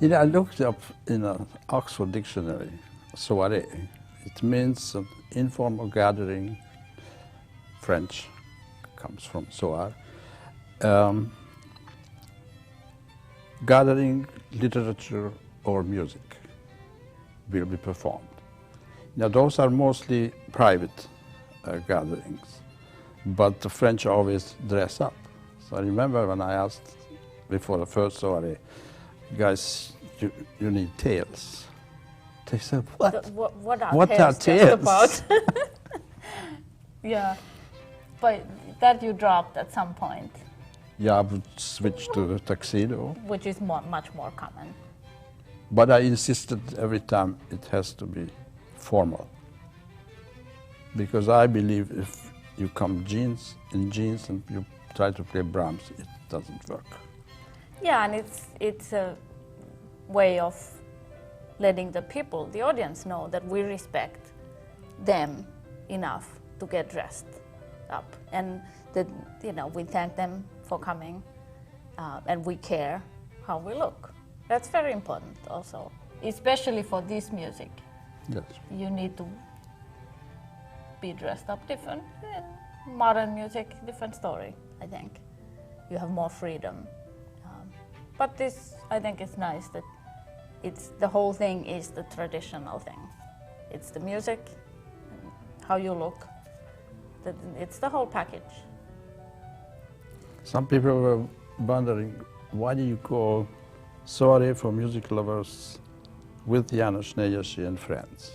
You know, I looked up in an Oxford dictionary, soiree. It means an informal gathering. French comes from soir. Gathering, literature or music will be performed. Now, those are mostly private gatherings, but the French always dress up. So I remember when I asked before the first soiree, guys, you need tails. They said, what? What are tails about? Yeah, but that you dropped at some point. Yeah, I would switch to a tuxedo. Which is much more common. But I insisted every time it has to be formal. Because I believe if you come in jeans and you try to play Brahms, it doesn't work. Yeah, and it's a way of letting the people, the audience, know that we respect them enough to get dressed up, and that, you know, we thank them for coming, and we care how we look. That's very important also, especially for this music. Yes. You need to be dressed up different. In modern music, different story, I think. You have more freedom. But this, I think it's nice that the whole thing is the traditional thing. It's the music, how you look, it's the whole package. Some people were wondering, why do you call Soiree for music lovers with Janos Negyesy and friends?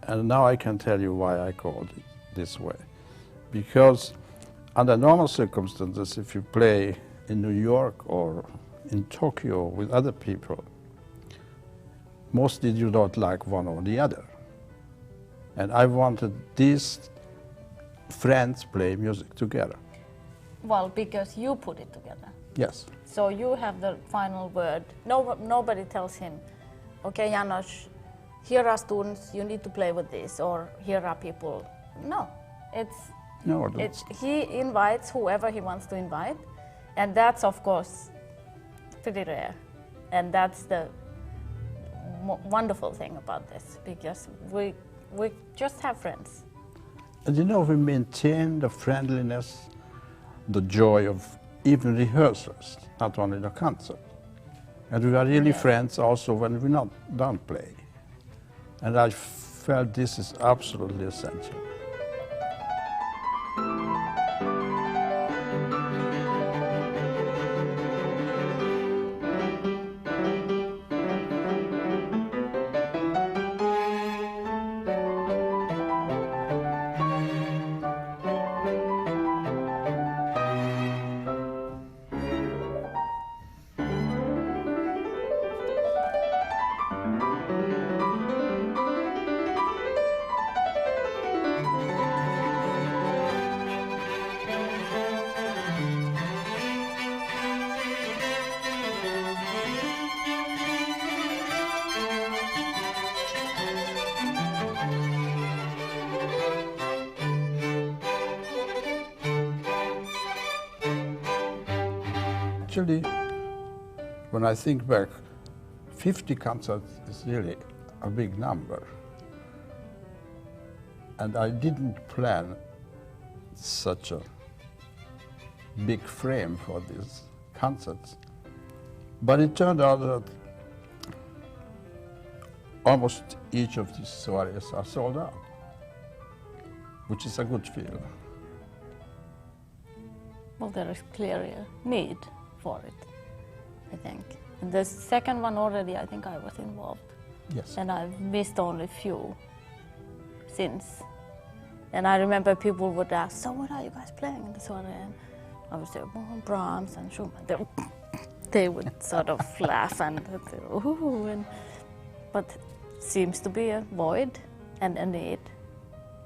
And now I can tell you why I called it this way. Because under normal circumstances, if you play in New York or in Tokyo with other people, mostly you don't like one or the other. And I wanted these friends play music together. Well, because you put it together. Yes. So you have the final word. Nobody tells him, okay, Janos, here are students, you need to play with this, or here are people. No, he invites whoever he wants to invite, and that's, of course, pretty rare. And that's the wonderful thing about this, because we just have friends. And you know, we maintain the friendliness, the joy of even rehearsals, not only the concert. And we are really friends also when we don't play. And I felt this is absolutely essential. Actually, when I think back, 50 concerts is really a big number. And I didn't plan such a big frame for these concerts. But it turned out that almost each of these soirees are sold out, which is a good feel. Well, there is clearly a need for it, I think. And the second one already, I think I was involved. Yes. And I've missed only few since. And I remember people would ask, so what are you guys playing in the soiree? And I would say, well, Brahms and Schumann. They would sort of laugh and say, ooh. But seems to be a void and a need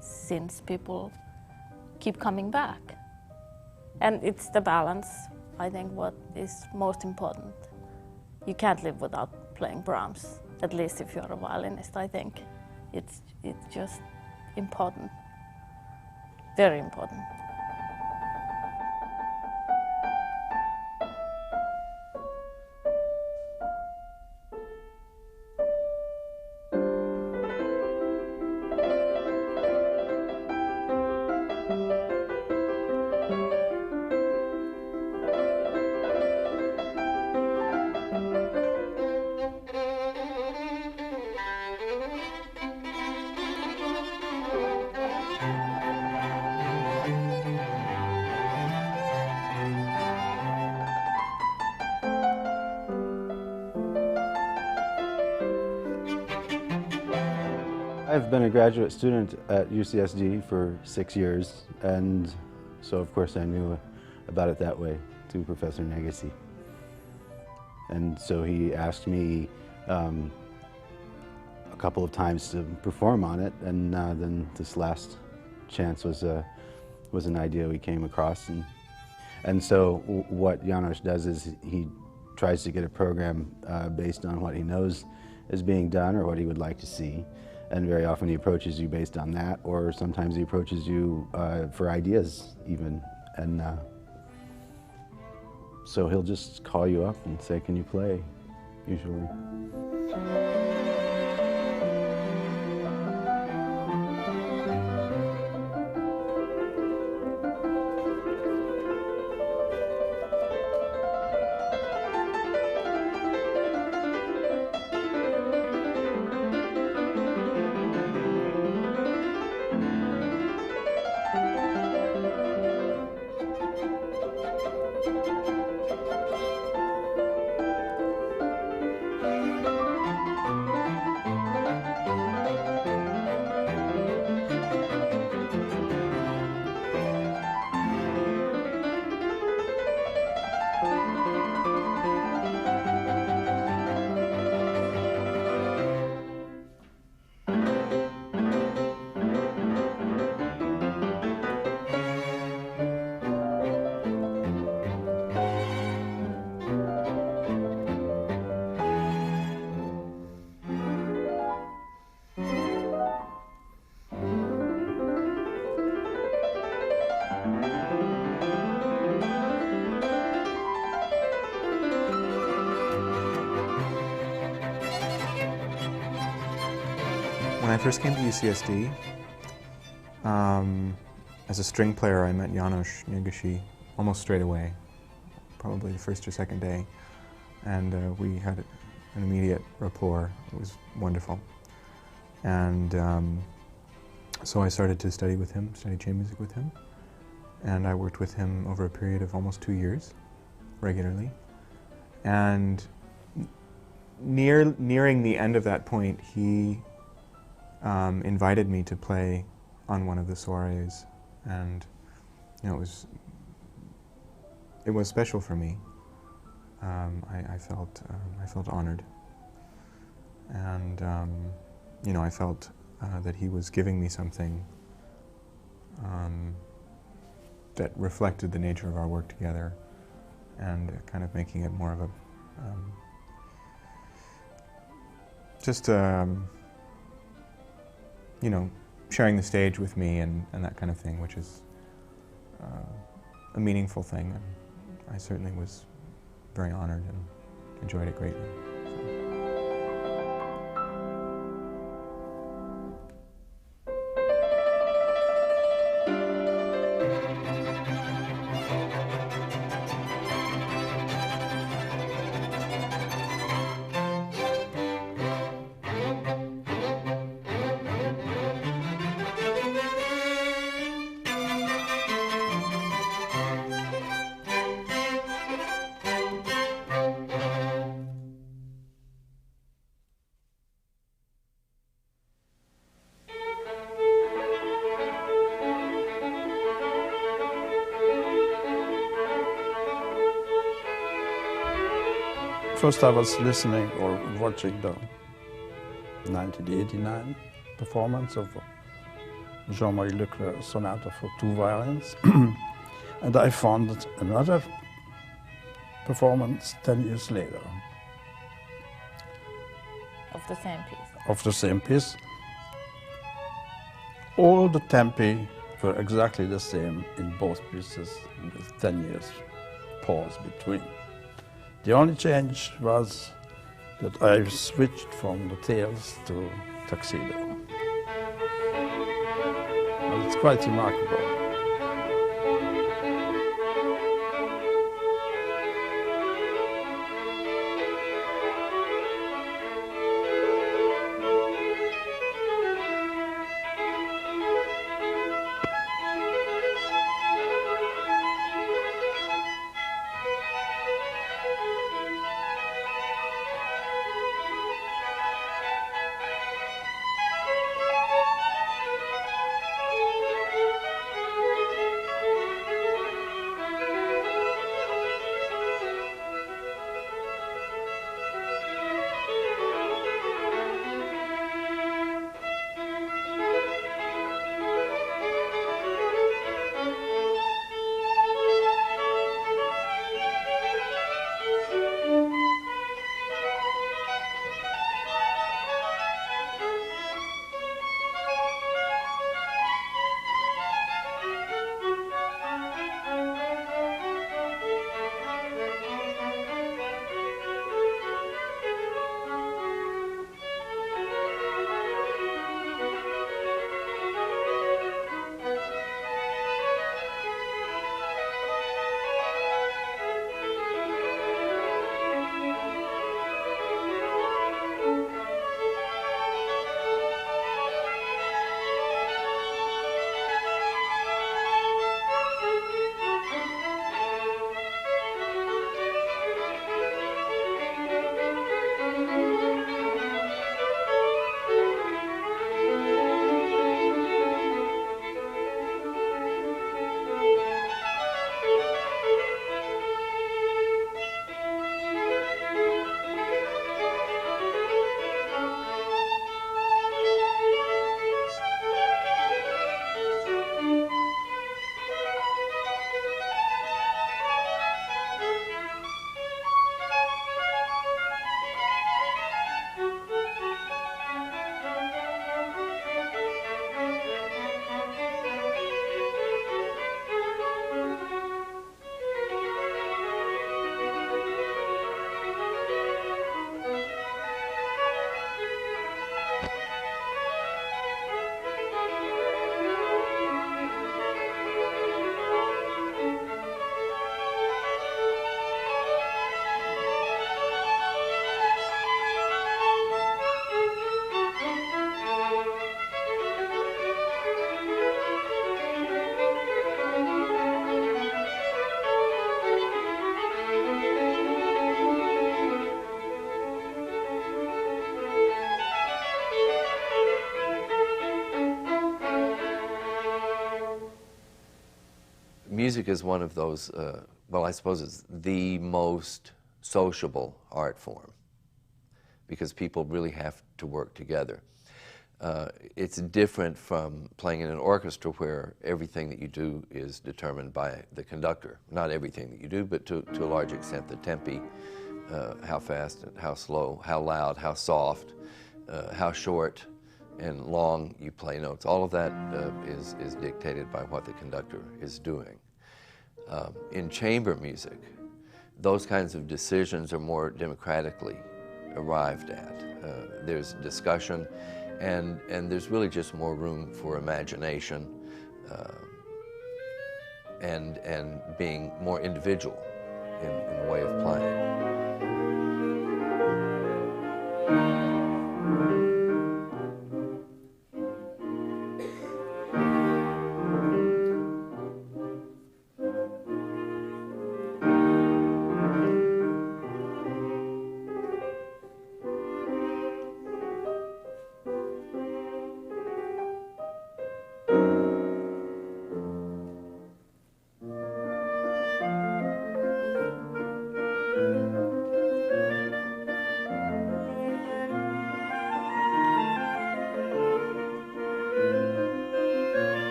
since people keep coming back. And it's the balance, I think, what is most important. You can't live without playing Brahms, at least if you're a violinist, I think. It's just important, very important. I've been a graduate student at UCSD for 6 years, and so of course I knew about it that way through Professor Negyesy. And so he asked me a couple of times to perform on it, and then this last chance was an idea we came across. And so what Janos does is he tries to get a program based on what he knows is being done or what he would like to see. And very often he approaches you based on that, or sometimes he approaches you for ideas even. And so he'll just call you up and say, can you play, usually. When I first came to UCSD, as a string player, I met Janos Negyesy almost straight away, probably the first or second day, and we had an immediate rapport. It was wonderful. And so I started to study with him, study chamber music with him, and I worked with him over a period of almost 2 years, regularly. And nearing the end of that point, he invited me to play on one of the soirees, and you know, it was special for me. I felt honored, and you know, I felt that he was giving me something that reflected the nature of our work together, and kind of making it more of a you know, sharing the stage with me and that kind of thing, which is a meaningful thing. And I certainly was very honored and enjoyed it greatly. First I was listening or watching the 1989 performance of Jean-Marie Leclerc's Sonata for 2 violins, and I found another performance 10 years later. Of the same piece. Of the same piece. All the tempi were exactly the same in both pieces, with 10 years pause between. The only change was that I switched from the tails to tuxedo. And it's quite remarkable. music is one of those, well, I suppose it's the most sociable art form, because people really have to work together. It's different from playing in an orchestra where everything that you do is determined by the conductor. Not everything that you do, but to a large extent the tempi, how fast and how slow, how loud, how soft, how short and long you play notes. All of that is dictated by what the conductor is doing. In chamber music, those kinds of decisions are more democratically arrived at. There's discussion, and there's really just more room for imagination and being more individual in the way of playing.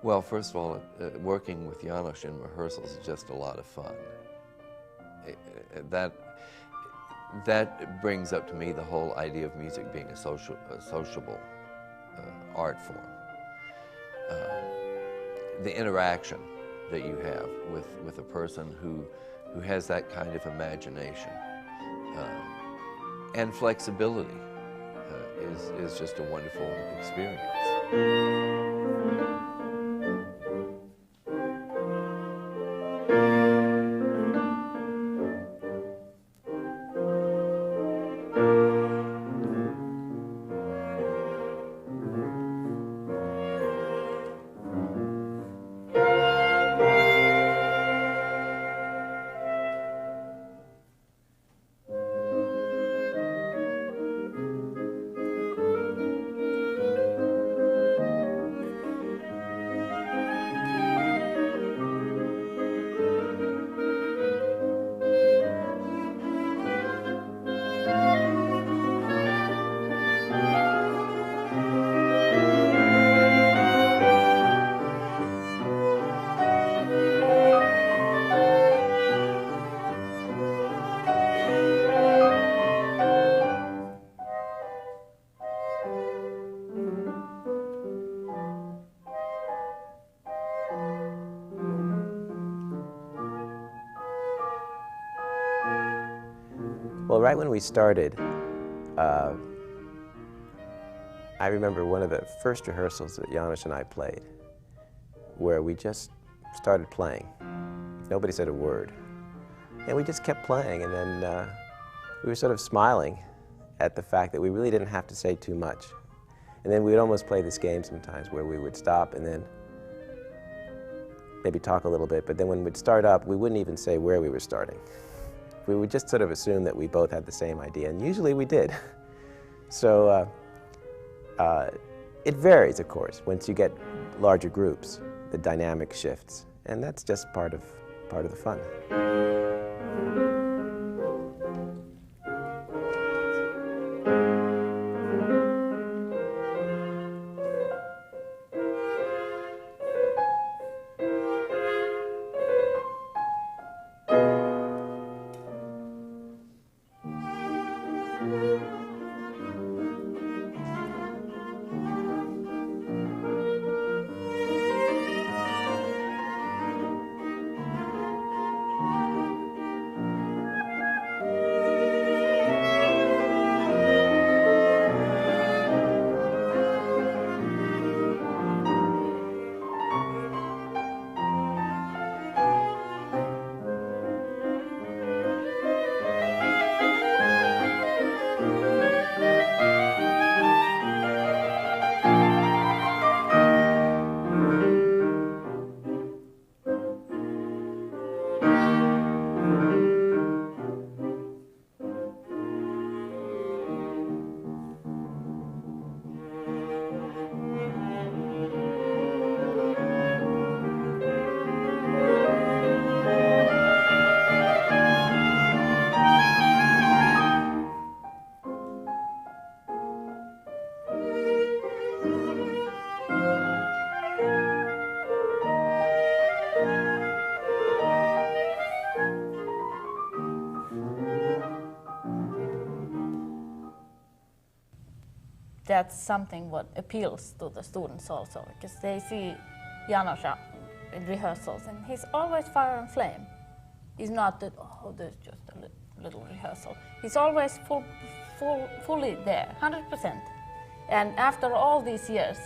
Well, first of all, working with Janos in rehearsals is just a lot of fun. That brings up to me the whole idea of music being a sociable art form. The interaction that you have with a person who has that kind of imagination and flexibility is just a wonderful experience. Well, right when we started, I remember one of the first rehearsals that Janos and I played, where we just started playing. Nobody said a word. And we just kept playing, and then we were sort of smiling at the fact that we really didn't have to say too much. And then we'd almost play this game sometimes where we would stop and then maybe talk a little bit, but then when we'd start up, we wouldn't even say where we were starting. We would just sort of assume that we both had the same idea, and usually we did. So it varies, of course. Once you get larger groups, the dynamic shifts, and that's just part of the fun. that's something what appeals to the students also, because they see Janos in rehearsals, and he's always fire and flame. He's not that, oh, there's just a little rehearsal. He's always fully there, 100%. And after all these years,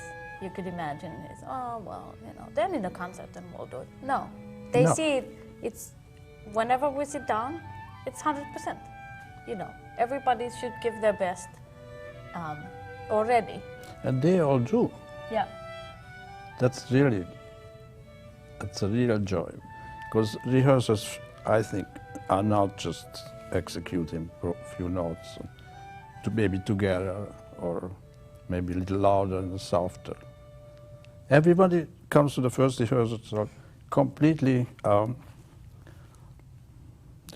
you could imagine, it's, oh, well, you know, then in a concert and we'll do it. No, they see it, it's, whenever we sit down, it's 100%. You know, everybody should give their best already. And they all do. Yeah. That's really, it's a real joy. Because rehearsals, I think, are not just executing a few notes, to maybe together, or maybe a little louder and softer. Everybody comes to the first rehearsal completely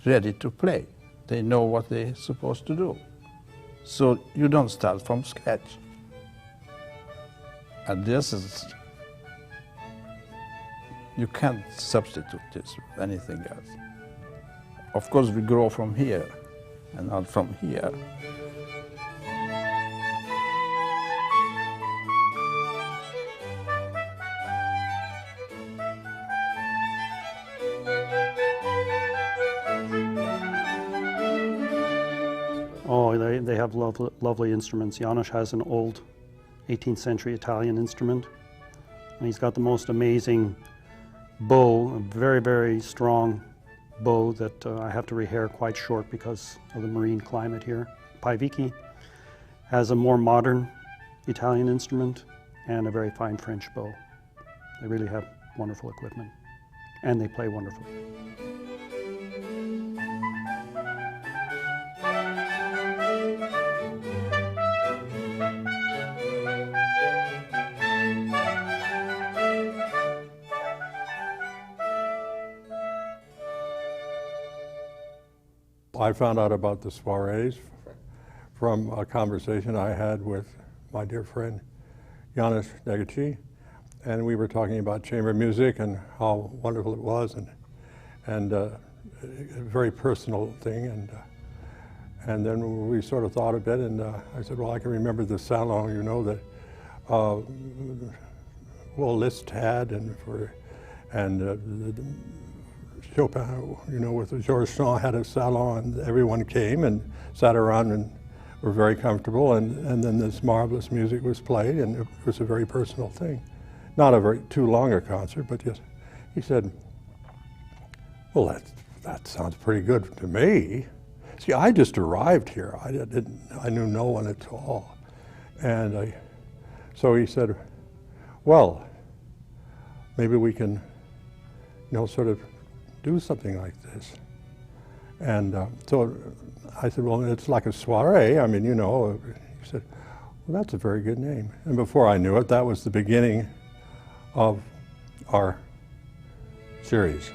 ready to play. They know what they're supposed to do. So you don't start from scratch. And this is, you can't substitute this with anything else. Of course, we grow from here and not from here. Oh, they have lovely instruments. Janos has an old 18th century Italian instrument, and he's got the most amazing bow, a very, very strong bow that I have to rehair quite short because of the marine climate here. Paiviki has a more modern Italian instrument and a very fine French bow. They really have wonderful equipment, and they play wonderfully. I found out about the Soirees from a conversation I had with my dear friend Janos Negyesy, and we were talking about chamber music and how wonderful it was, and a very personal thing, and then we sort of thought a bit, and I said, well, I can remember the salon, you know, that well, Liszt had, and Chopin, you know, with Georges Sand had a salon, everyone came and sat around and were very comfortable, and then this marvelous music was played, and it was a very personal thing. Not a very too long a concert, but just, he said, well, that sounds pretty good to me. See, I just arrived here. I knew no one at all. And so he said, well, maybe we can, you know, sort of do something like this. And so I said, well, it's like a soiree. I mean, you know, he said, well, that's a very good name. And before I knew it, that was the beginning of our series.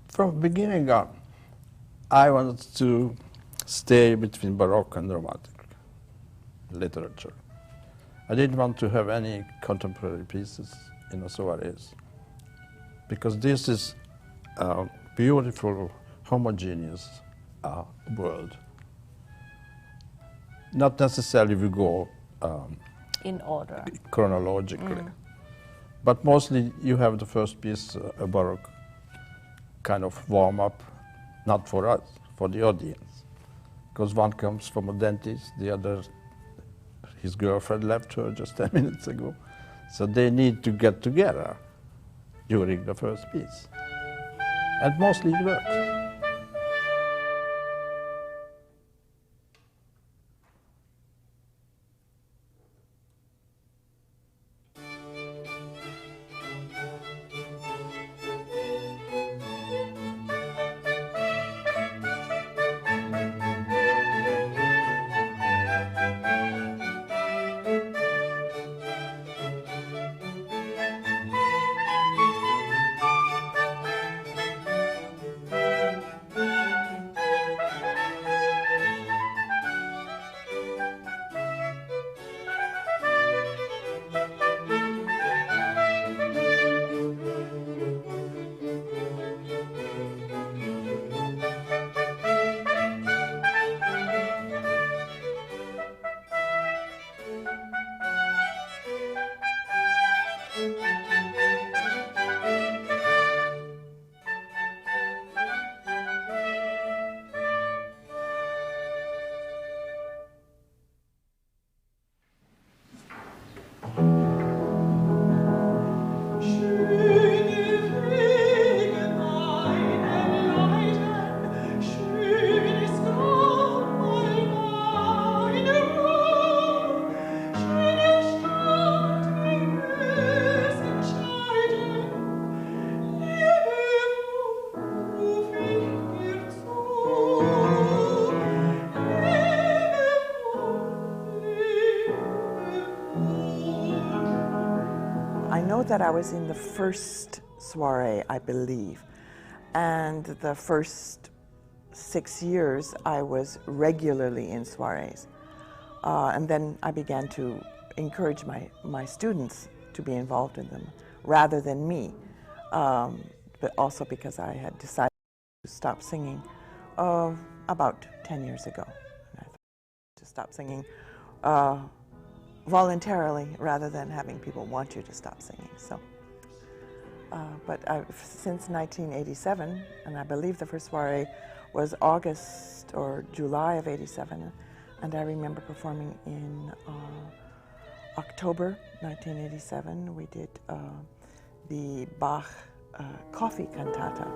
From the beginning on, I wanted to stay between Baroque and Romantic literature. I didn't want to have any contemporary pieces in the Soirees, because this is a beautiful, homogeneous world. Not necessarily we go In order. chronologically, but mostly you have the first piece, a Baroque kind of warm-up, not for us, for the audience. Because one comes from a dentist, the other, his girlfriend left her just 10 minutes ago. So they need to get together during the first piece. And mostly it works. know that I was in the first soiree, I believe, and the first 6 years I was regularly in soirees. And then I began to encourage my students to be involved in them rather than me, but also because I had decided to stop singing about 10 years ago. And I thought to stop singing voluntarily rather than having people want you to stop singing. So, but since 1987, and I believe the first soiree was August or July of '87, and I remember performing in October 1987. We did the Bach Coffee Cantata.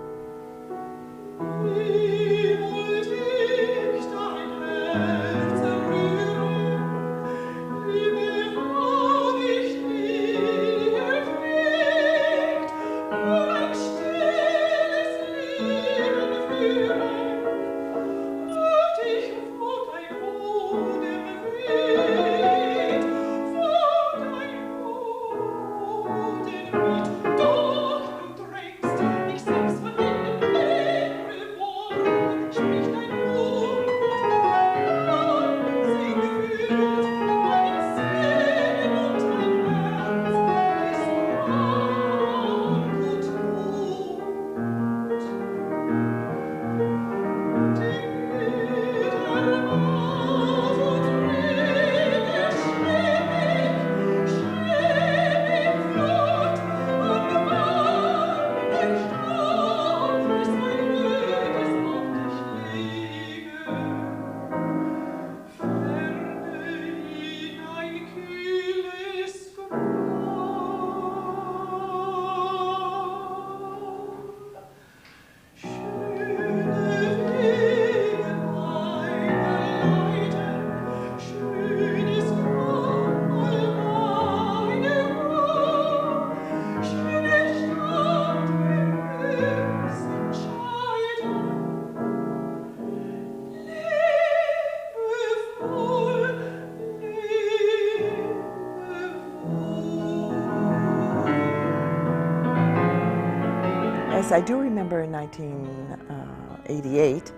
Yes, I do remember in 1988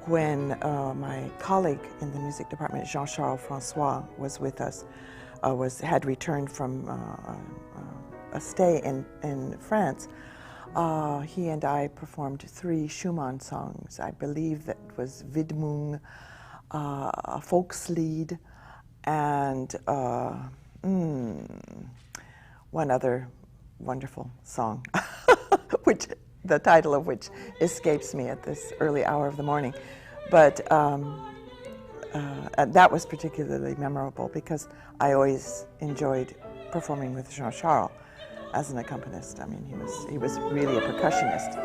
when my colleague in the music department, Jean-Charles François, was with us, had returned from a stay in France. He and I performed 3 Schumann songs. I believe that was Widmung, a Volkslied, and one other wonderful song, which the title of which escapes me at this early hour of the morning. But that was particularly memorable because I always enjoyed performing with Jean-Charles as an accompanist. I mean, he was really a percussionist.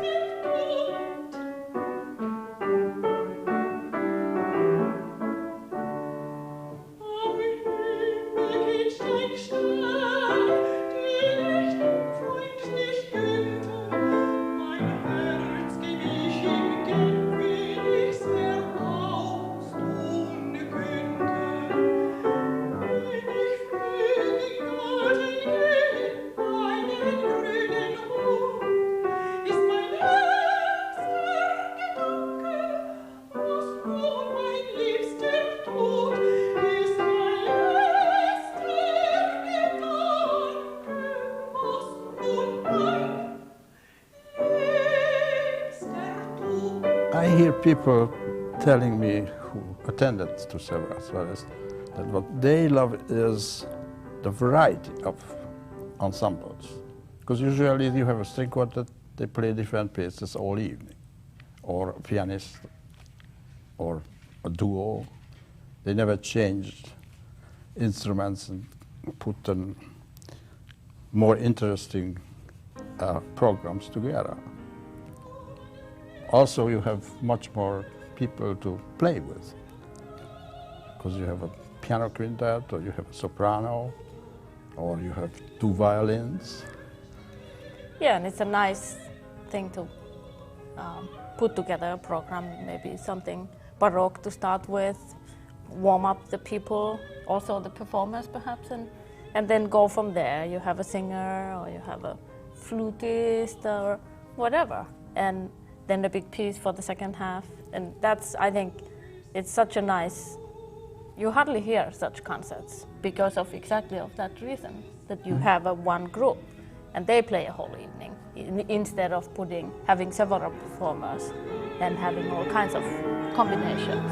I hear people telling me who attended to several soirees that what they love is the variety of ensembles. Because usually you have a string quartet, they play different pieces all evening, or a pianist, or a duo. They never changed instruments and put on more interesting programs together. Also, you have much more people to play with, because you have a piano quintet, or you have a soprano, or you have 2 violins. Yeah, and it's a nice thing to put together a program, maybe something Baroque to start with, warm up the people, also the performers perhaps, and and then go from there. You have a singer, or you have a flutist, or whatever, and then the big piece for the second half. And that's, I think, it's such a nice, you hardly hear such concerts because of exactly of that reason, that you have a one group and they play a whole evening instead of having several performers and having all kinds of combinations.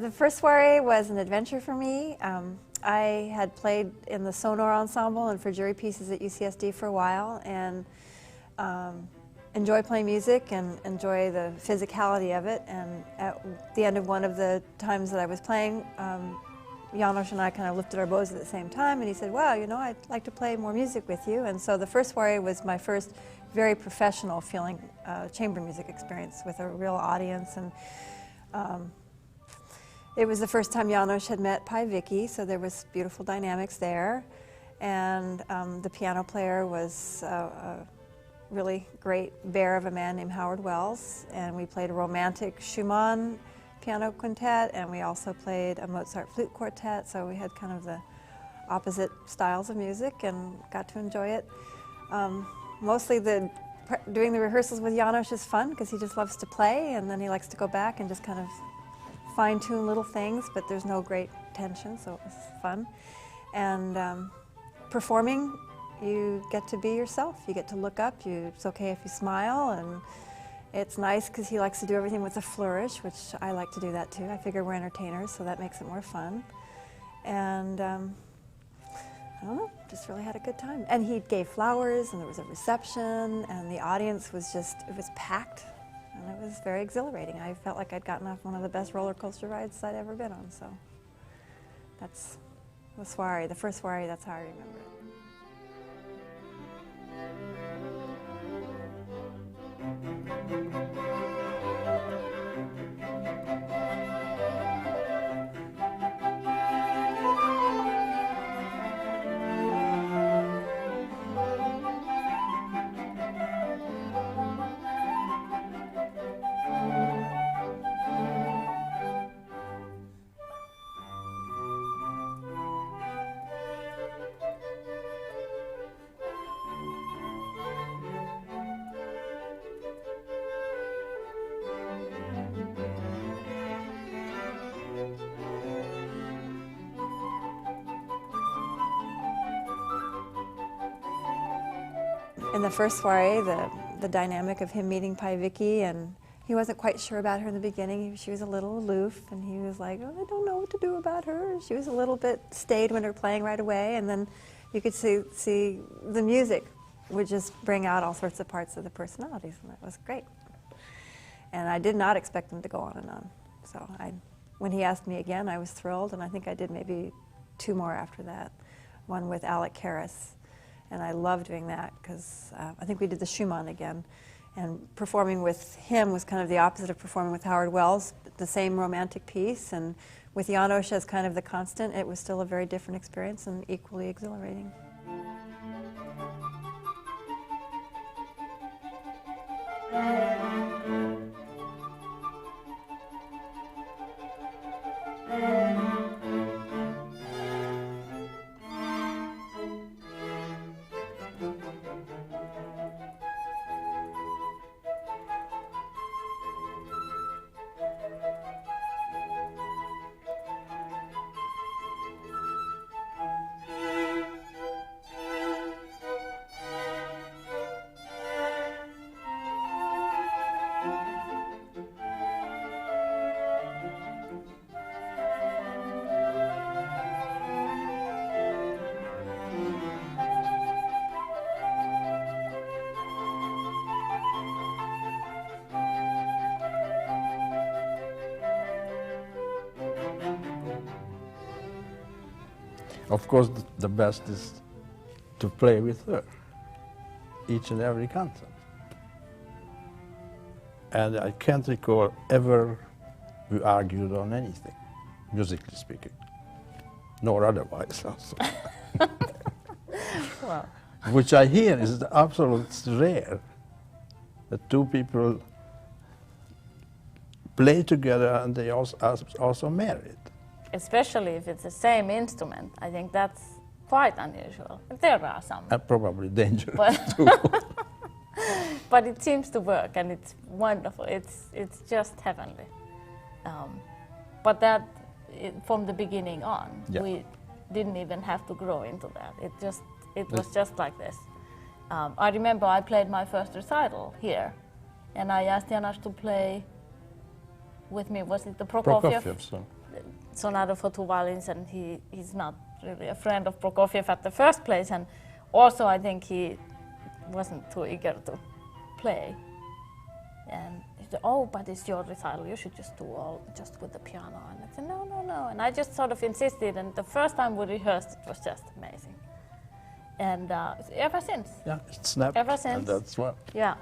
The first soiree was an adventure for me. I had played in the Sonor ensemble and for jury pieces at UCSD for a while, and enjoy playing music and enjoy the physicality of it. And at the end of one of the times that I was playing, Janos and I kind of lifted our bows at the same time, and he said, "Well, you know, I'd like to play more music with you." And so the first soiree was my first very professional feeling chamber music experience with a real audience. And it was the first time Janos had met Pai Vicky, so there was beautiful dynamics there. And the piano player was a really great bear of a man named Howard Wells. And we played a romantic Schumann piano quintet, and we also played a Mozart flute quartet, so we had kind of the opposite styles of music and got to enjoy it. Mostly doing the rehearsals with Janos is fun because he just loves to play, and then he likes to go back and just kind of fine-tune little things, but there's no great tension, so it was fun. And performing, you get to be yourself. You get to look up. It's okay if you smile, and it's nice because he likes to do everything with a flourish, which I like to do that too. I figure we're entertainers, so that makes it more fun. And I don't know, just really had a good time. And he gave flowers, and there was a reception, and the audience was it was packed. And it was very exhilarating. I felt like I'd gotten off one of the best roller coaster rides I'd ever been on. So that's the soiree, the first soiree, that's how I remember it. In the first soiree, the dynamic of him meeting Pai Vicky, and he wasn't quite sure about her in the beginning. She was a little aloof, and he was like, "Oh, I don't know what to do about her." She was a little bit staid when they were playing right away, and then you could see the music would just bring out all sorts of parts of the personalities, and that was great. And I did not expect them to go on and on. So when he asked me again, I was thrilled, and I think I did maybe 2 more after that. one with Alec Karras. And I love doing that because I think we did the Schumann again. And performing with him was kind of the opposite of performing with Howard Wells, the same romantic piece. And with Janos as kind of the constant, it was still a very different experience and equally exhilarating. Of course, the best is to play with her, each and every concert. And I can't recall ever we argued on anything, musically speaking, nor otherwise also. Wow. Which I hear is absolutely rare, that two people play together and they also married. Especially if it's the same instrument. I think that's quite unusual. There are some. And probably dangerous But, too. but it seems to work and it's wonderful. It's just heavenly. But that, from the beginning on, Yeah. we didn't even have to grow into that. It was just like this. I remember I played my first recital here, and I asked Janos to play with me. Was it the Prokofiev? So. Sonata for two violins, and he's not really a friend of Prokofiev at the first place, and also I think he wasn't too eager to play. And he said, "Oh, but it's your recital, you should just do all just with the piano." And I said, "No, no, no." And I just sort of insisted, and the first time we rehearsed, it was just amazing. And ever since. Yeah, it snapped. Ever since. And that's what. Yeah.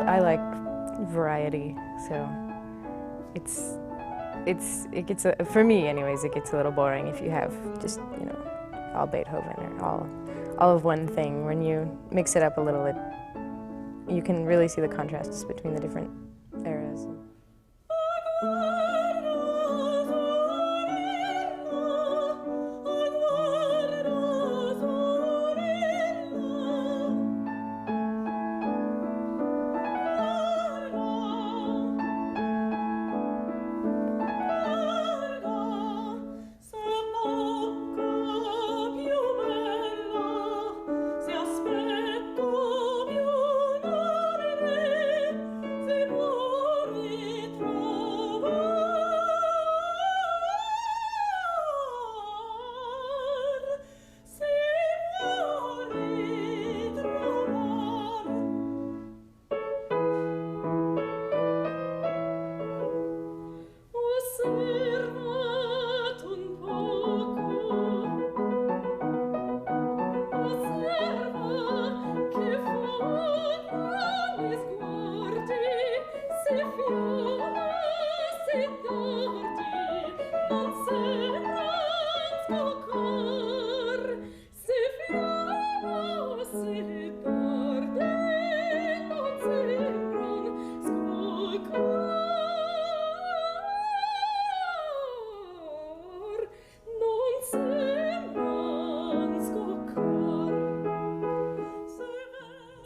I like variety, so it gets for me anyways. It gets a little boring if you have just all Beethoven or all of one thing. When you mix it up a little, you can really see the contrasts between the different eras.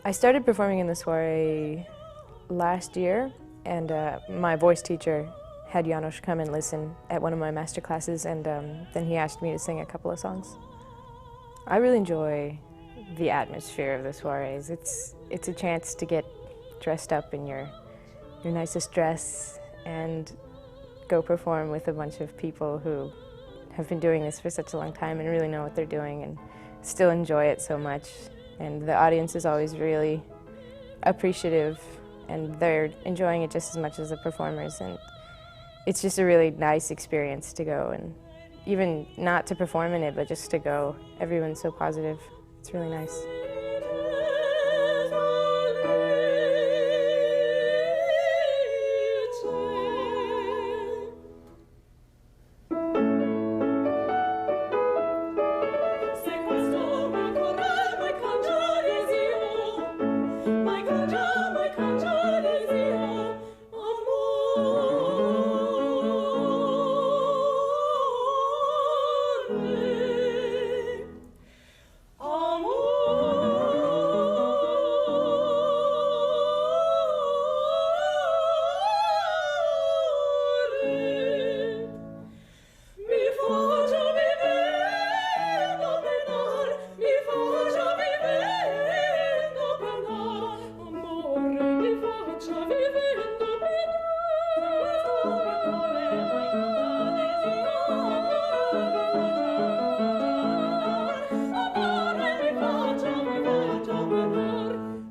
I started performing in the Soiree last year, and my voice teacher had Janos come and listen at one of my master classes, and then he asked me to sing a couple of songs. I really enjoy the atmosphere of the soirees. It's a chance to get dressed up in your nicest dress and go perform with a bunch of people who have been doing this for such a long time and really know what they're doing and still enjoy it so much. And the audience is always really appreciative, and they're enjoying it just as much as the performers. And it's just a really nice experience to go, and even not to perform in it, but just to go. Everyone's so positive. It's really nice.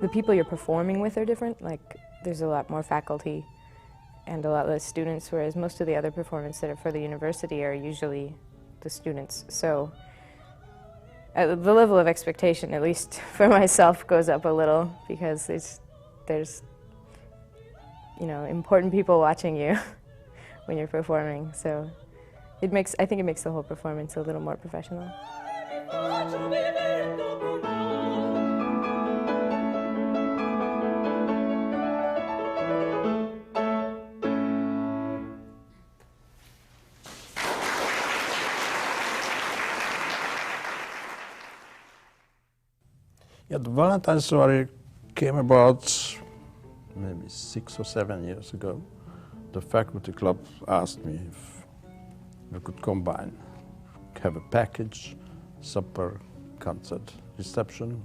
The people you're performing with are different. Like, there's a lot more faculty and a lot less students, whereas most of the other performances that are for the university are usually the students. So the level of expectation, at least for myself, goes up a little, because there's you know, important people watching you when you're performing. So I think it makes the whole performance a little more professional. Yeah, the Valentine Soiree came about maybe 6 or 7 years ago. The faculty club asked me if we could combine, have a package, supper, concert, reception.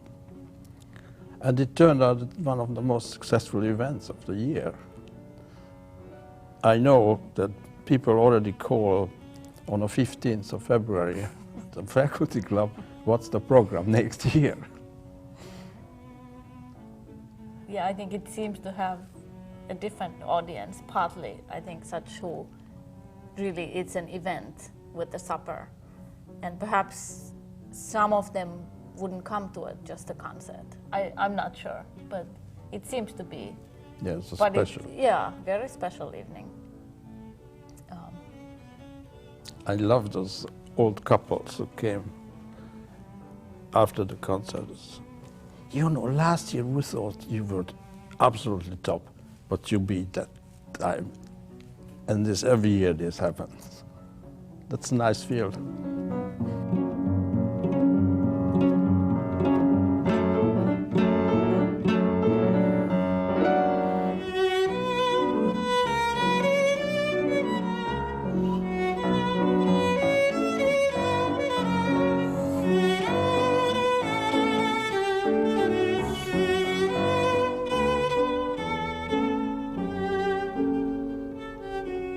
And it turned out one of the most successful events of the year. I know that people already call on the 15th of February, the faculty club, what's the program next year? Yeah, I think it seems to have a different audience, partly, I think, such who really it's an event with the supper. And perhaps some of them wouldn't come to it, just a concert. I'm not sure, but it seems to be. Yeah, it's a special. Yeah, very special evening. I love those old couples who came after the concerts. You know, last year we thought you were absolutely top, but you beat that time. And every year this happens. That's a nice feeling.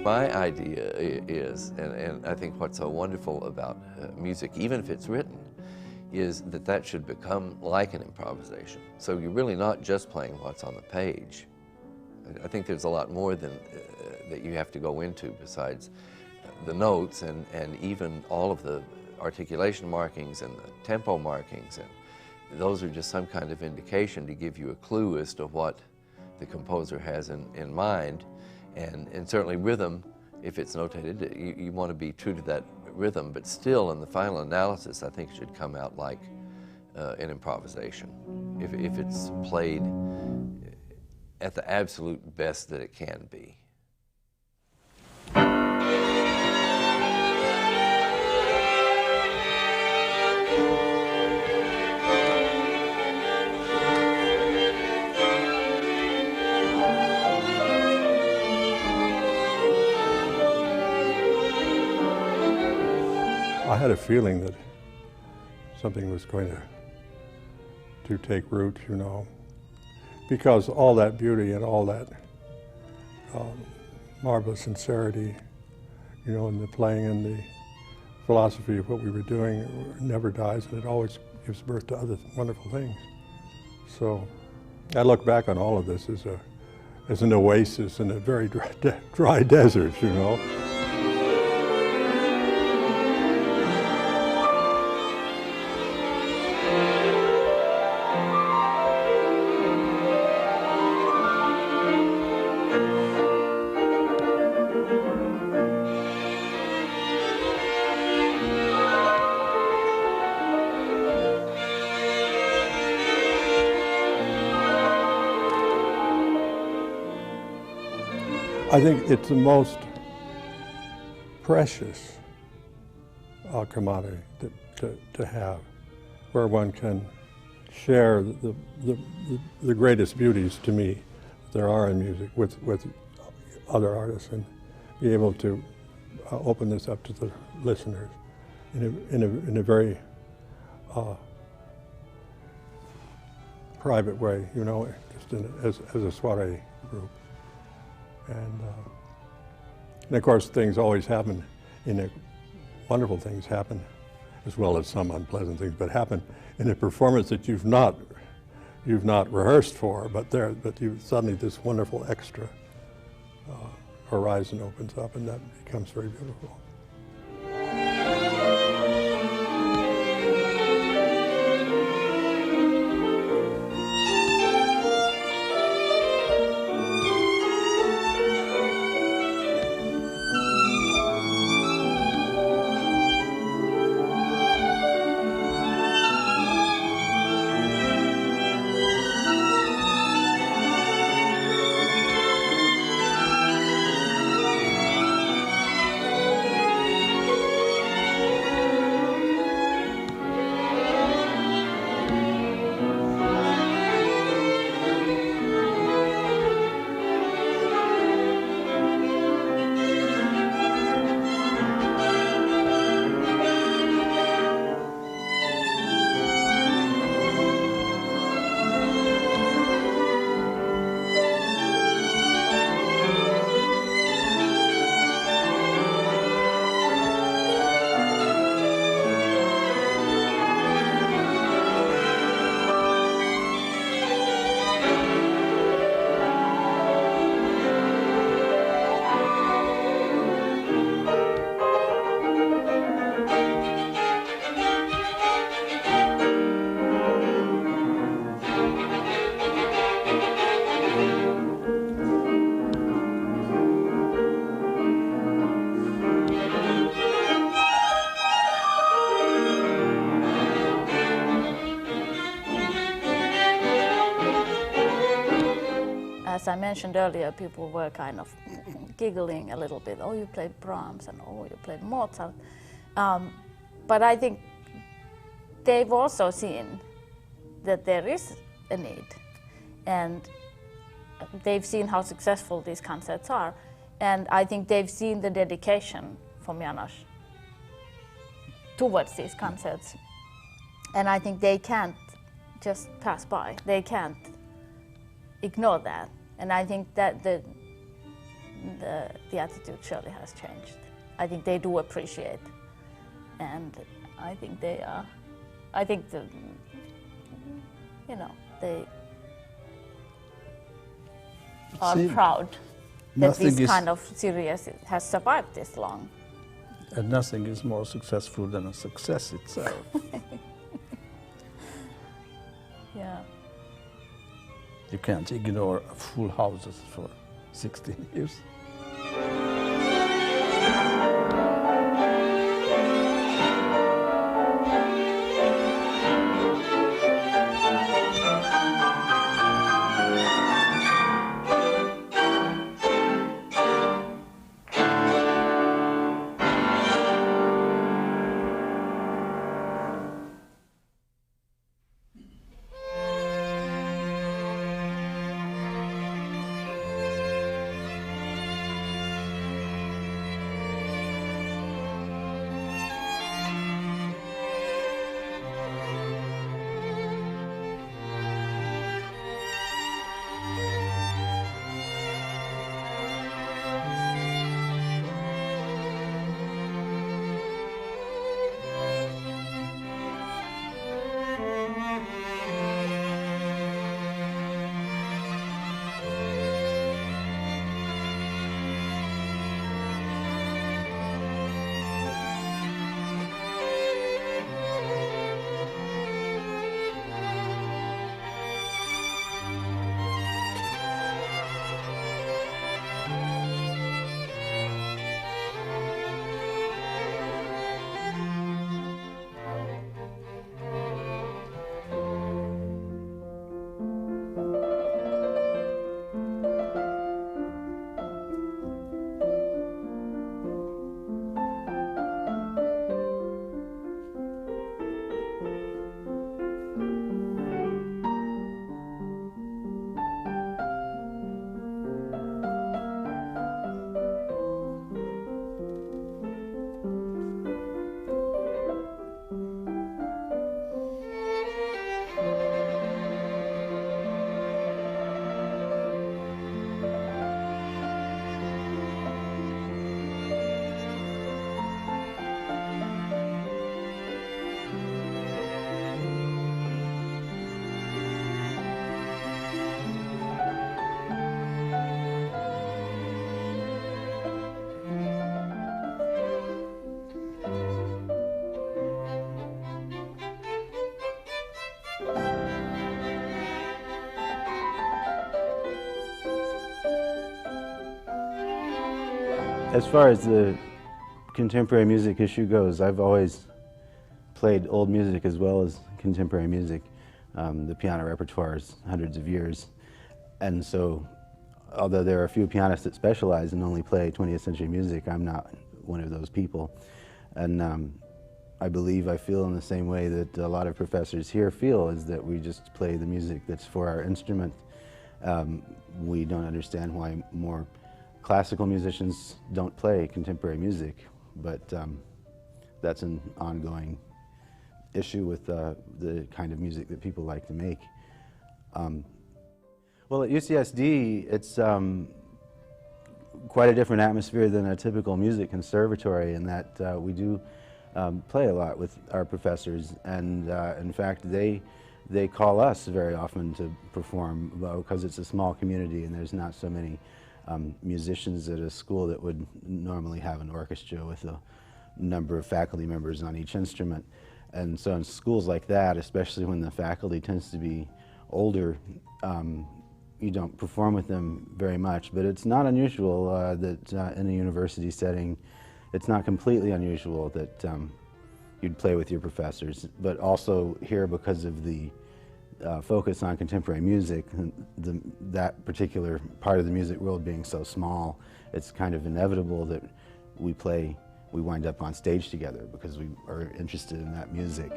My idea is, and I think what's so wonderful about music, even if it's written, is that that should become like an improvisation. So you're really not just playing what's on the page. I think there's a lot more than that you have to go into besides the notes and even all of the articulation markings and the tempo markings. And those are just some kind of indication to give you a clue as to what the composer has in mind. And certainly rhythm, if it's notated, you want to be true to that rhythm, but still in the final analysis, I think it should come out like an improvisation. If it's played at the absolute best that it can be. I had a feeling that something was going to to take root, you know, because all that beauty and all that marvelous sincerity, you know, in the playing and the philosophy of what we were doing never dies, and it always gives birth to other wonderful things. So I look back on all of this as an oasis in a very dry desert, you know. I think it's the most precious commodity to have, where one can share the greatest beauties, to me, there are in music with other artists, and be able to open this up to the listeners in a very private way, you know, just as a soiree group. And of course, things always happen. Wonderful things happen, as well as some unpleasant things, but happen in a performance that you've not rehearsed for, but suddenly this wonderful extra horizon opens up, and that becomes very beautiful. As I mentioned earlier, people were kind of giggling a little bit. Oh, you played Brahms, and oh, you played Mozart. But I think they've also seen that there is a need, and they've seen how successful these concerts are, and I think they've seen the dedication from Janos towards these concerts, and I think they can't just pass by. They can't ignore that. And I think that the attitude surely has changed. I think they do appreciate, and I think they are. I think they are proud that this kind of series has survived this long. And nothing is more successful than a success itself. Yeah. You can't ignore full houses for 16 years. As far as the contemporary music issue goes, I've always played old music as well as contemporary music. The piano repertoire is hundreds of years, and so although there are a few pianists that specialize and only play 20th century music, I'm not one of those people. And I believe I feel in the same way that a lot of professors here feel, is that we just play the music that's for our instrument. We don't understand why more classical musicians don't play contemporary music, but that's an ongoing issue with the kind of music that people like to make. Well, at UCSD, it's quite a different atmosphere than a typical music conservatory, in that we do play a lot with our professors, and in fact they call us very often to perform, because it's a small community and there's not so many musicians at a school that would normally have an orchestra with a number of faculty members on each instrument. And so in schools like that, especially when the faculty tends to be older, you don't perform with them very much. But it's not unusual that in a university setting, it's not completely unusual that you'd play with your professors. But also here, because of the focus on contemporary music, that particular part of the music world being so small, it's kind of inevitable that we wind up on stage together because we are interested in that music.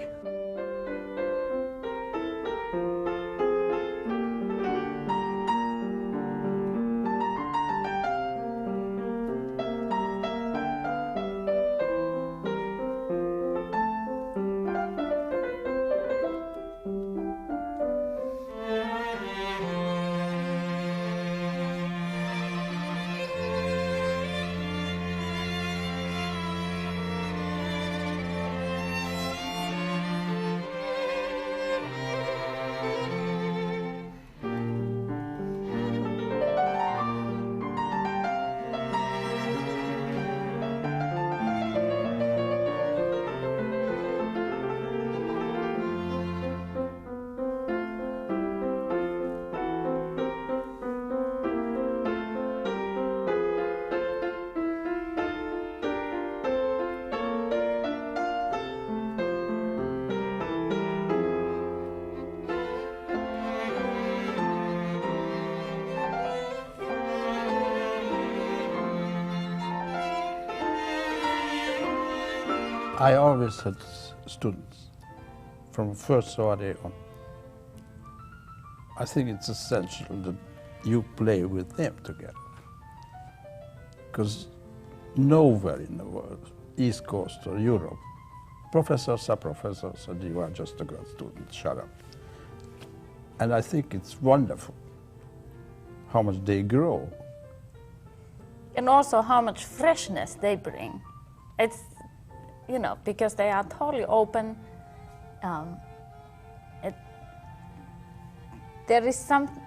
I always had students from first soiree on. I think it's essential that you play with them together, because nowhere in the world, East Coast or Europe, professors are professors and you are just a grad student, shut up. And I think it's wonderful how much they grow. And also how much freshness they bring. It's, you know, because they are totally open. There is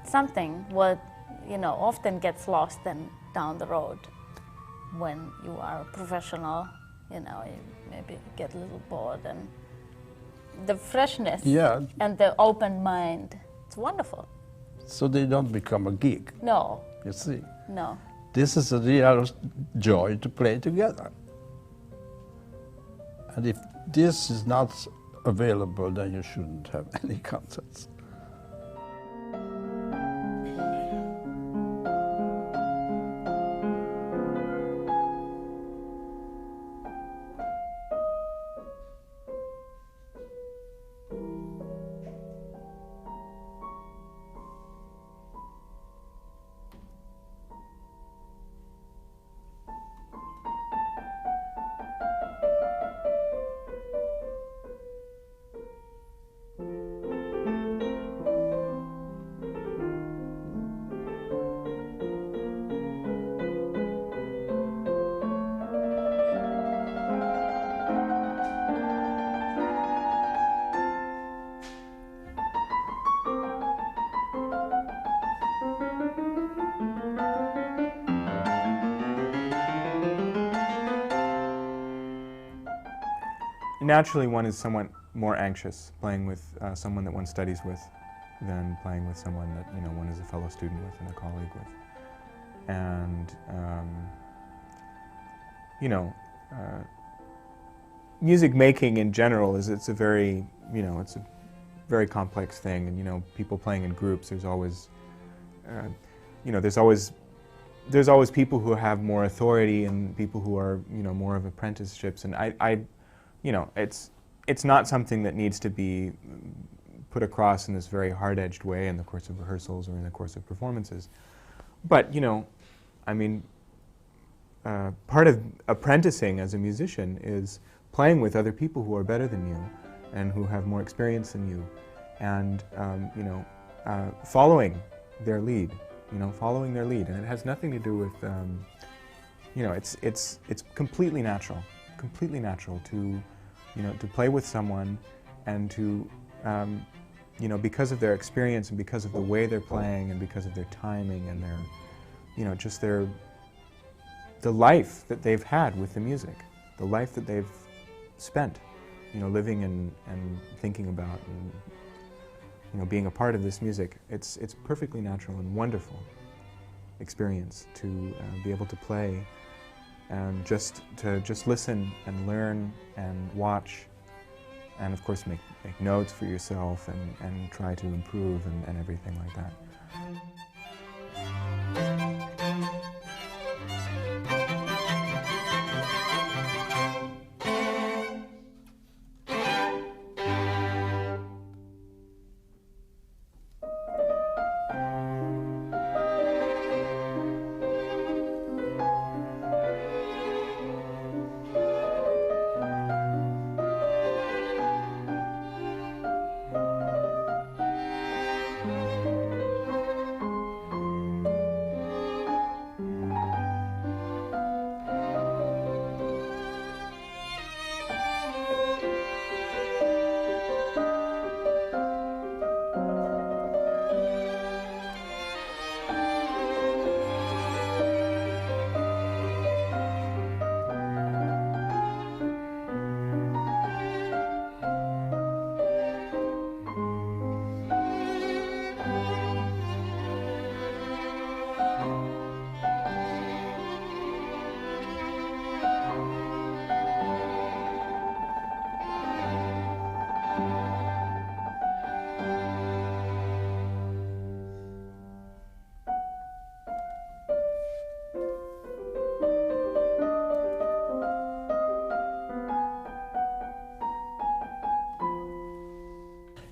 something what, you know, often gets lost then down the road when you are a professional. You know, you maybe get a little bored, and the freshness and the open mind, it's wonderful. So they don't become a geek. No. You see? No. This is a real joy to play together. And if this is not available, then you shouldn't have any concerts. Naturally, one is somewhat more anxious playing with someone that one studies with than playing with someone that, you know, one is a fellow student with and a colleague with. And you know, music making in general it's a very, you know, it's a very complex thing, and you know, people playing in groups, there's always, you know, there's always people who have more authority and people who are, you know, more of apprenticeships, and I you know, it's not something that needs to be put across in this very hard-edged way in the course of rehearsals or in the course of performances. But, you know, I mean, part of apprenticing as a musician is playing with other people who are better than you and who have more experience than you, and, you know, following their lead, and it has nothing to do with, you know, it's completely natural to, you know, to play with someone and to, you know, because of their experience and because of the way they're playing and because of their timing and their, you know, just the life that they've had with the music, the life that they've spent, you know, living and thinking about and, you know, being a part of this music. It's perfectly natural and wonderful experience to be able to play and just listen and learn and watch, and of course make notes for yourself and try to improve and everything like that.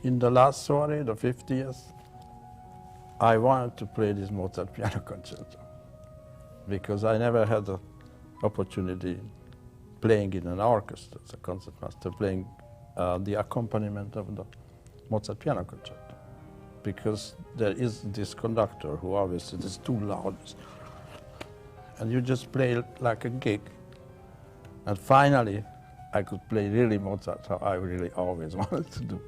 In the last soiree, the 50th, I wanted to play this Mozart piano concerto because I never had the opportunity playing in an orchestra as a concertmaster, playing the accompaniment of the Mozart piano concerto, because there is this conductor who obviously is too loud, and you just play like a gig. And finally, I could play really Mozart, how I really always wanted to do.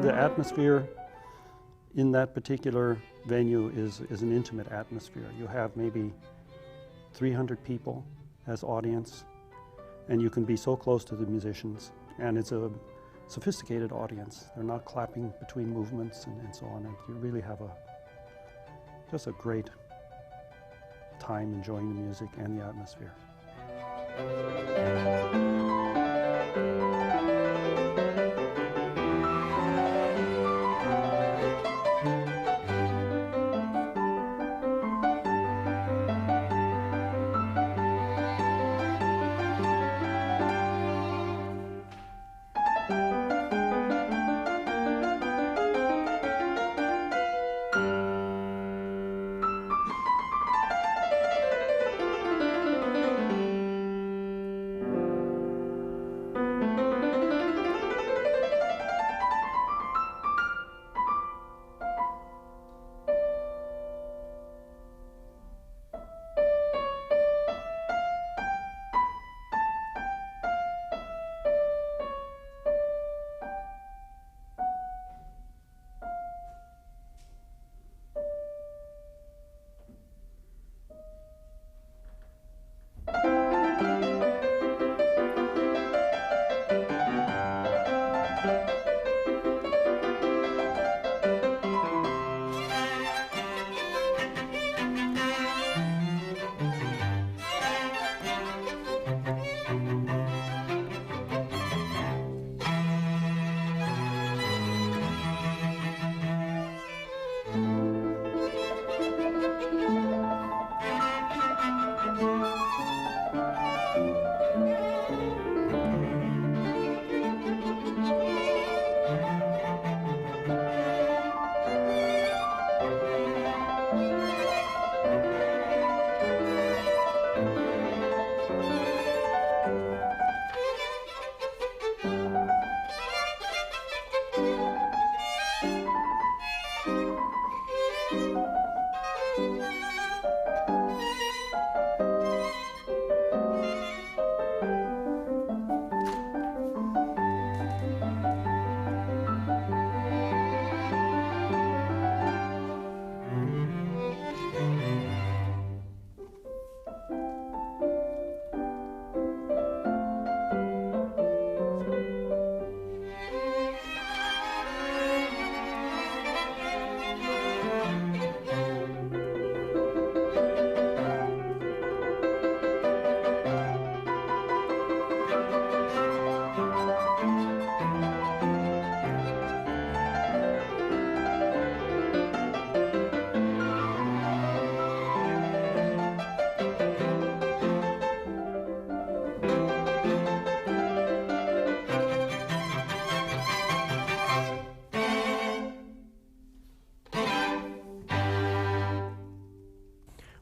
The atmosphere in that particular venue is an intimate atmosphere. You have maybe 300 people as audience, and you can be so close to the musicians, and it's a sophisticated audience. They're not clapping between movements and so on, and you really have just a great time enjoying the music and the atmosphere.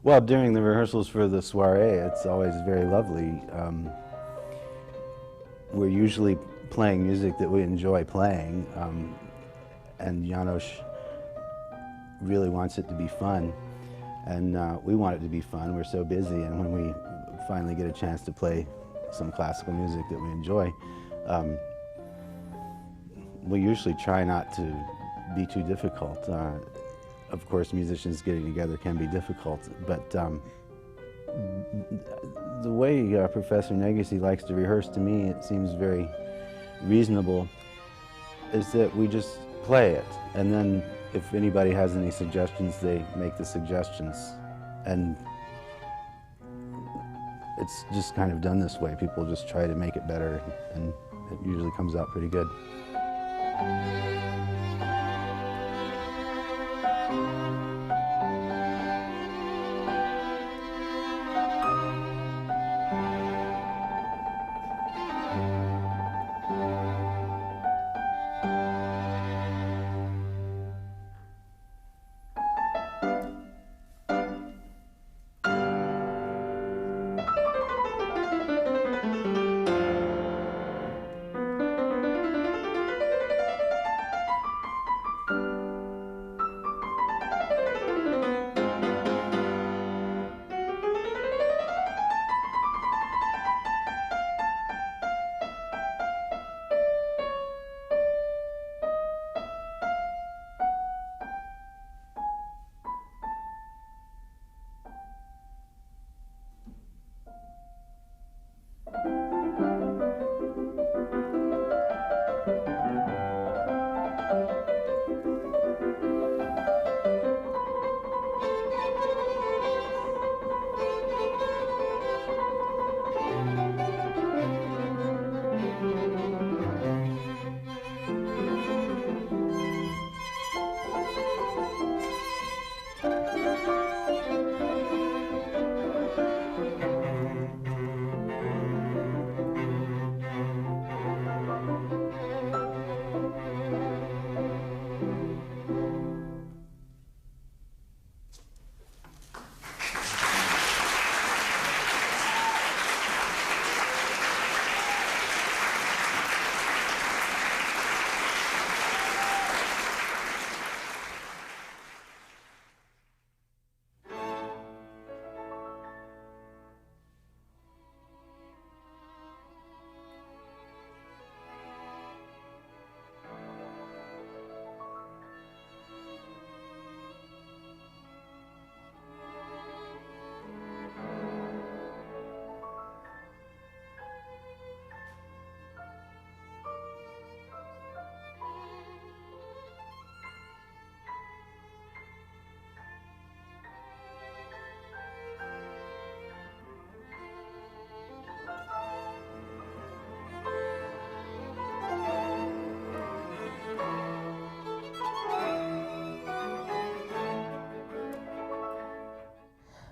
Well, during the rehearsals for the soiree, it's always very lovely. We're usually playing music that we enjoy playing, and Janos really wants it to be fun, and we want it to be fun. We're so busy, and when we finally get a chance to play some classical music that we enjoy, we usually try not to be too difficult. Of course, musicians getting together can be difficult, but the way Professor Negyesy likes to rehearse, to me, it seems very reasonable, is that we just play it, and then if anybody has any suggestions, they make the suggestions. And it's just kind of done this way. People just try to make it better, and it usually comes out pretty good.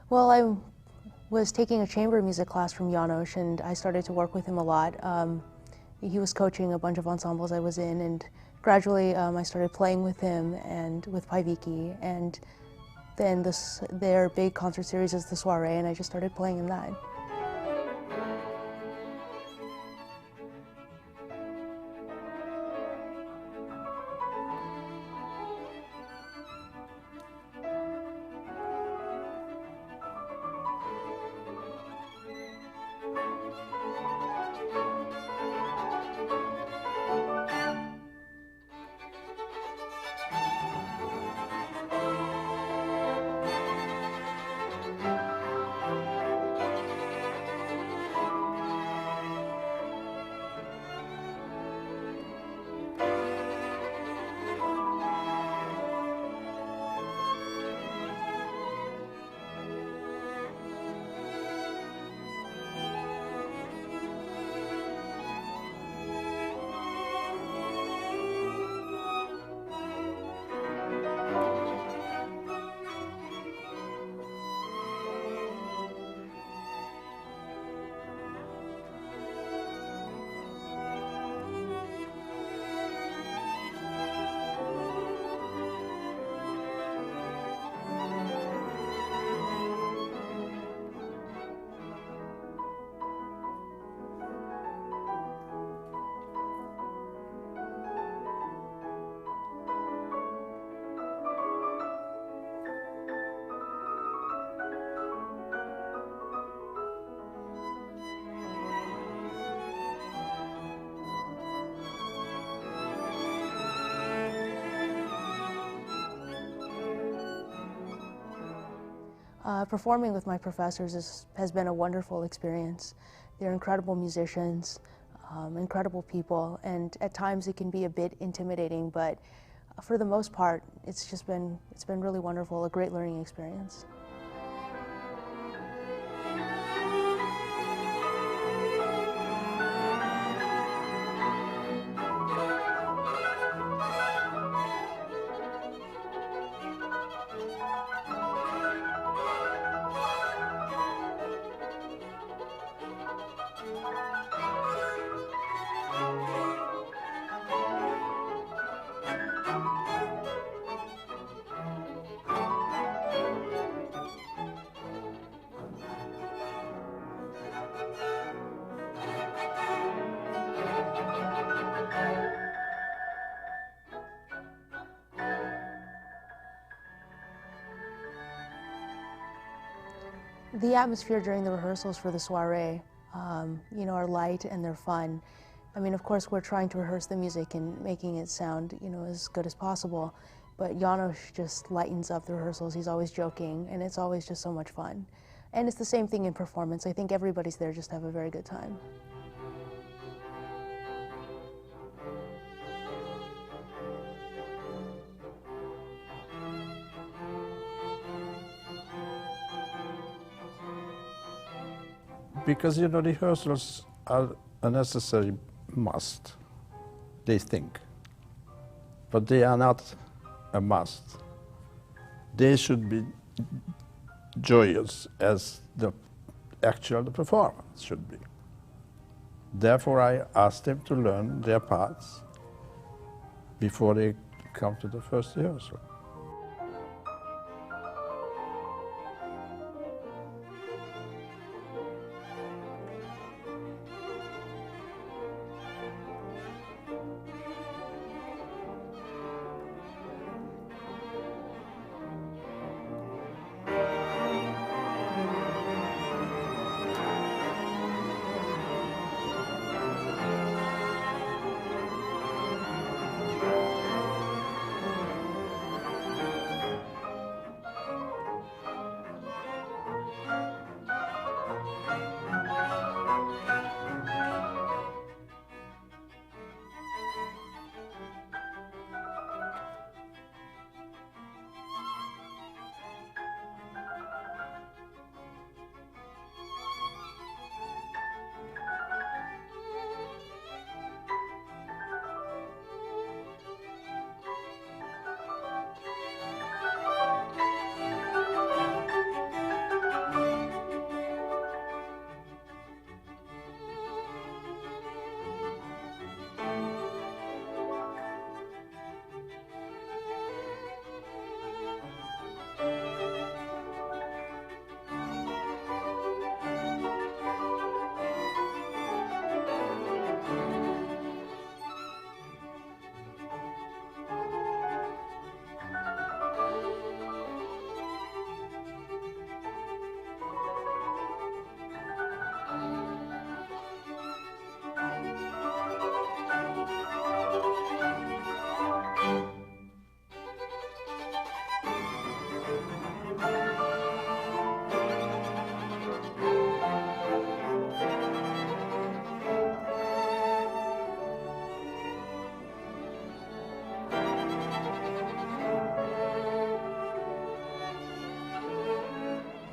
Well, I was taking a chamber music class from Janos, and I started to work with him a lot. He was coaching a bunch of ensembles I was in, and gradually I started playing with him and with Vicky, and then their big concert series is the Soiree, and I just started playing in that. Performing with my professors has been a wonderful experience. They're incredible musicians, incredible people, and at times it can be a bit intimidating, but for the most part, it's been really wonderful, a great learning experience. The atmosphere during the rehearsals for the soiree, you know, are light and they're fun. I mean, of course, we're trying to rehearse the music and making it sound, you know, as good as possible. But Janos just lightens up the rehearsals. He's always joking, and it's always just so much fun. And it's the same thing in performance. I think everybody's there just to have a very good time. Because, you know, rehearsals are a necessary must, they think. But they are not a must. They should be joyous as the performance should be. Therefore, I asked them to learn their parts before they come to the first rehearsal.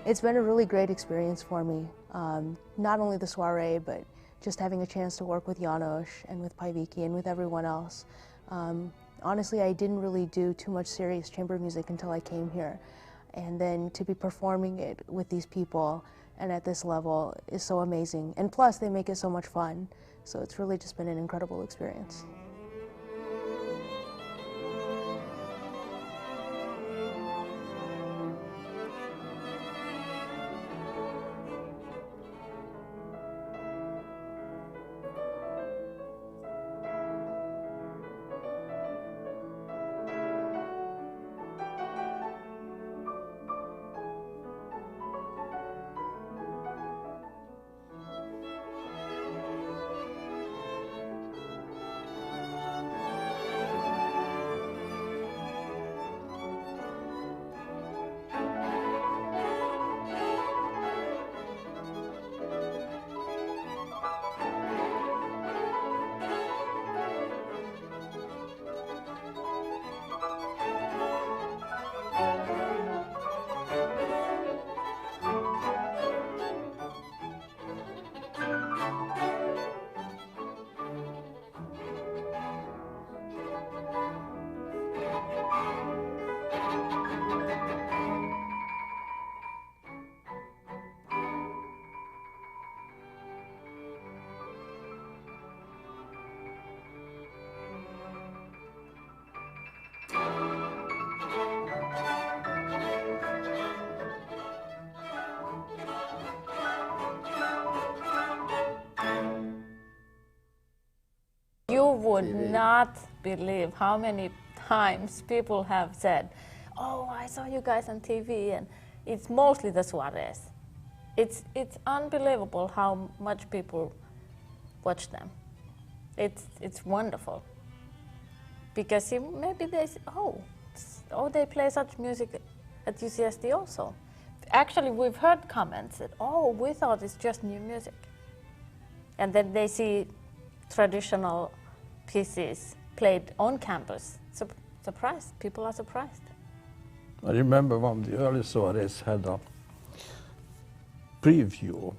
It's been a really great experience for me. Not only the soiree, but just having a chance to work with Janos and with Päivikki and with everyone else. Honestly, I didn't really do too much serious chamber music until I came here. And then to be performing it with these people and at this level is so amazing. And plus, they make it so much fun. So it's really just been an incredible experience. You would not believe how many times people have said, "Oh, I saw you guys on TV," and it's mostly the Soirees. It's unbelievable how much people watch them. It's wonderful. Because maybe they say, oh, they play such music at UCSD also. Actually, we've heard comments that, oh, we thought it's just new music. And then they see traditional pieces played on campus. Surprised, people are surprised. I remember one of the early Soirees had a preview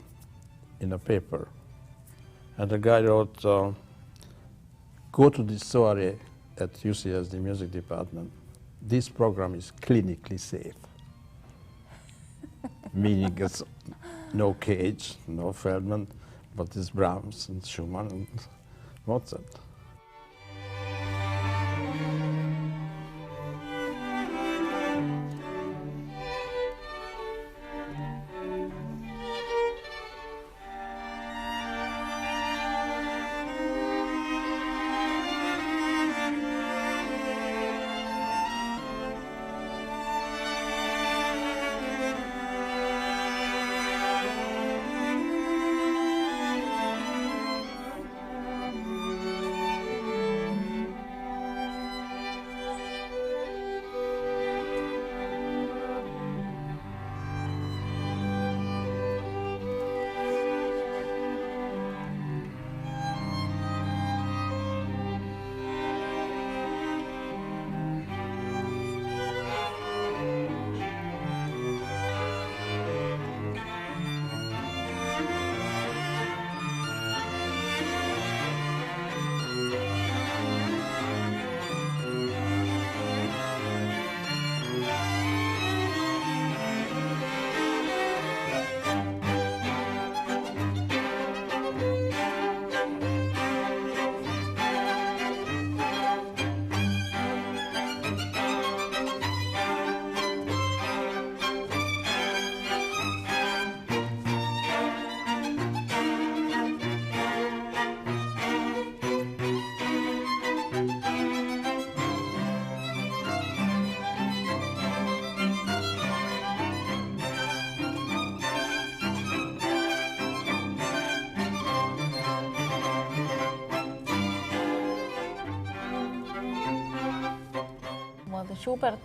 in a paper. And the guy wrote, go to this soiree at UCSD Music Department. This program is clinically safe. Meaning it's no Cage, no Feldman, but it's Brahms and Schumann and Mozart. The Schubert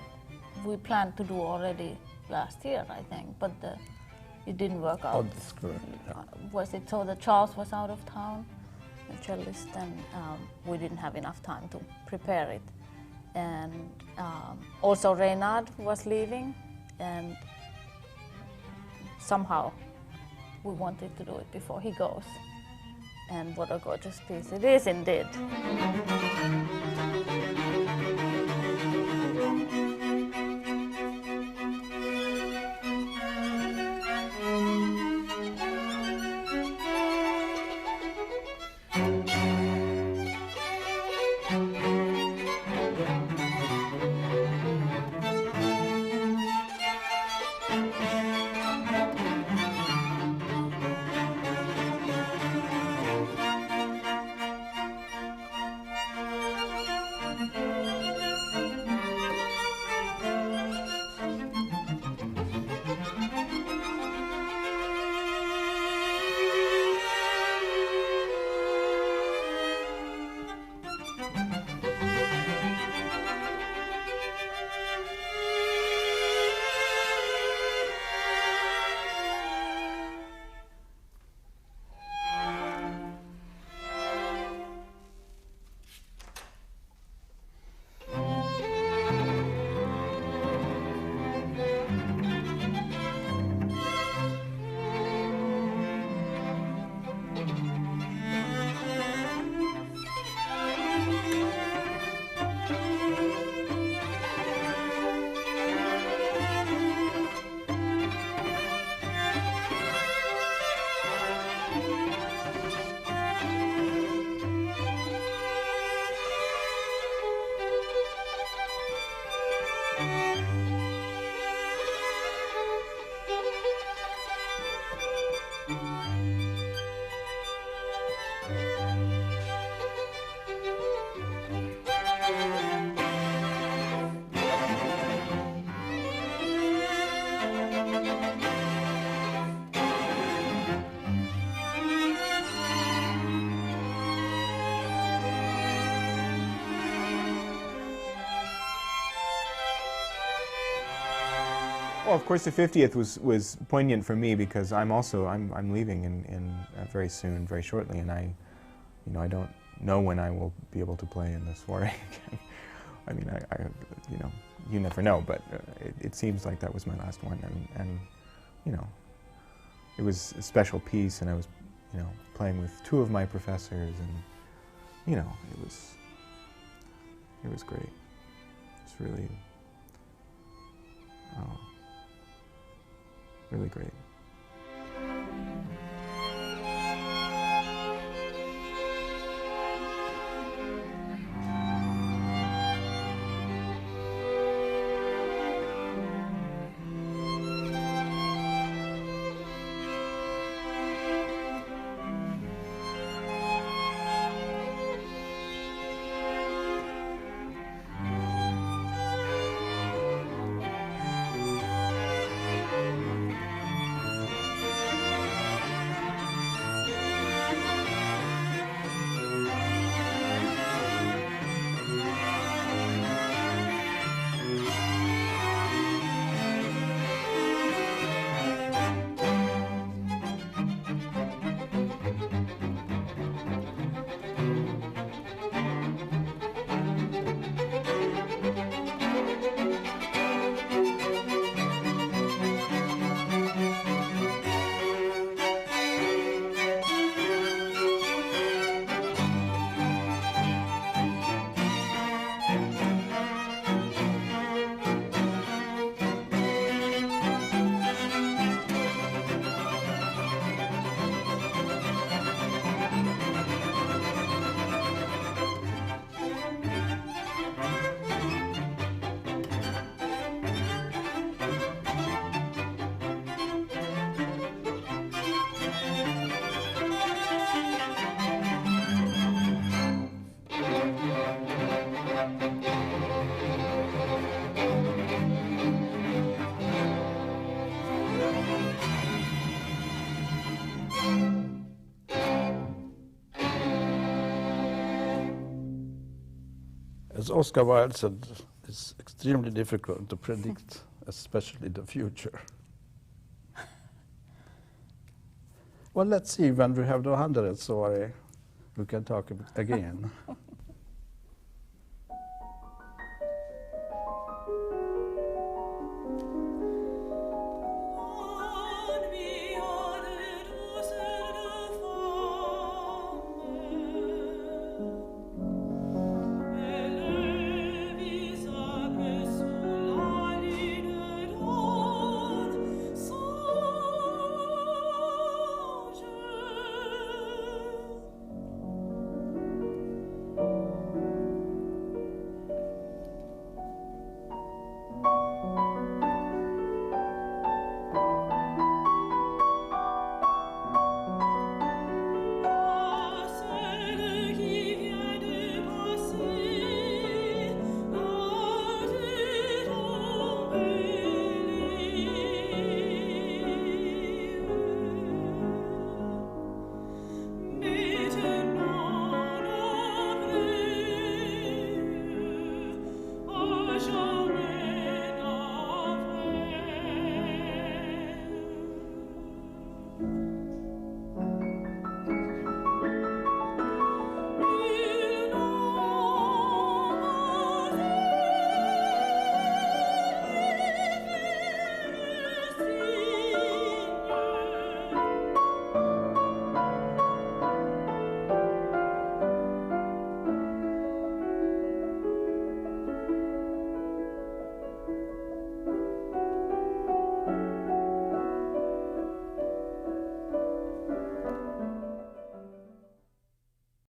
we planned to do already last year, I think, but it didn't work out. Oh, that's correct. Yeah. Was it so that Charles was out of town, the cellist, and we didn't have enough time to prepare it. And also Reynard was leaving, and somehow we wanted to do it before he goes. And what a gorgeous piece it is indeed. Well, of course, the 50th was poignant for me because I'm leaving in very soon, very shortly, and I don't know when I will be able to play in the Soiree again. I mean, you never know, but it seems like that was my last one, and it was a special piece, and I was playing with two of my professors, and it was great. It's really. Really great. As Oscar Wilde said, it's extremely difficult to predict, especially the future. Well, let's see when we have the 100th Soiree, we can talk again.